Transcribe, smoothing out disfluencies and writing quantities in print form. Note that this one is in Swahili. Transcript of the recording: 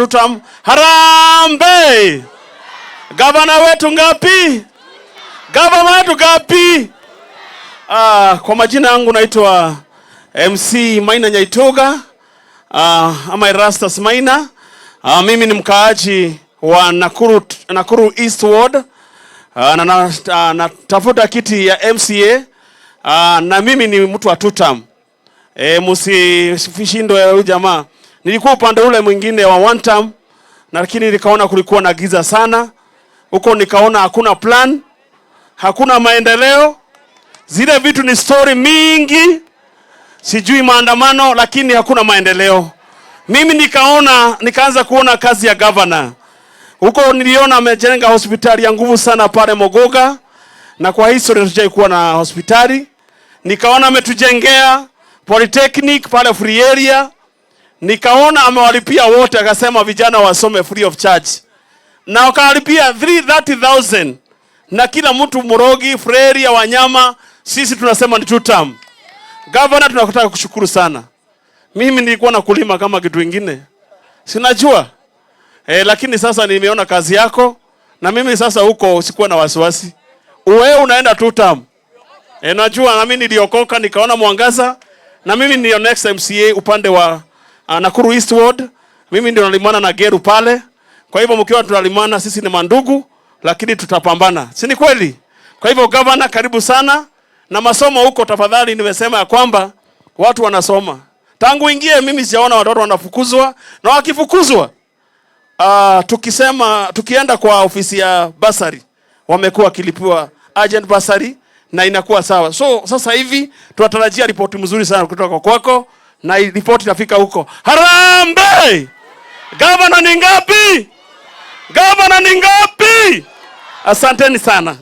Tutam Harambe. Gavana wetu ngapi? Gavana wetu ngapi? Kwa majina yangu naitwa MC Maina Nyaitoga, ama Erastus Maina. Mimi ni mkaaji wa Nakuru East Ward. Natafuta kiti ya MCA. Na mimi ni mtu wa tutam. Msifishindwe huyu jamaa. Nilikuwa upande ule mwingine wa one term, lakini nikaona kulikuwa na giza sana. Huko nikaona hakuna plan, hakuna maendeleo. Zile vitu ni story mingi, sijui maandamano, lakini hakuna maendeleo. Mimi nikaanza kuona kazi ya governor. Huko niliona amejenga hospitali ya nguvu sana pale Mogoga, na kwa history hatujai kuwa na hospitali. Nikaona ametujengea polytechnic pale free area. Nikaona amewalipia wote, akasema vijana wasome free of charge. Na wakalipia 330,000 na kila mtu Murogi, Freria, Wanyama. Sisi tunasema ni tutam. Governor, tunakutaka kushukuru sana. Mimi nilikuwa na kulima kama kitu kingine, sinajua. Lakini sasa nimeona kazi yako, na mimi sasa huko usikuwa na wasiwasi. Wewe unaenda tutam. Najua na mimi niliokoka nikaona mwangaza, na mimi ndio next MCA upande wa Nakuru East Ward. Mimi ndio nalimana na Geru pale. Kwa hivyo mkiwa tunalimana, sisi ni mandugu, lakini tutapambana. Si ni kweli? Kwa hivyo governor, karibu sana. Na masomo huko tafadhali, nimesema ya kwamba watu wanasoma. Tangu ingie mimi sijaona watoto wanafukuzwa, na wakifukuzwa tukienda kwa ofisi ya basari, wamekuwa kilipiwa agent basari na inakuwa sawa. So sasa hivi tunatarajia ripoti mzuri sana kutoka kwako, na ripoti itafika huko. Harambe! Gavana ni ngapi? Gavana ni ngapi? Asanteni sana.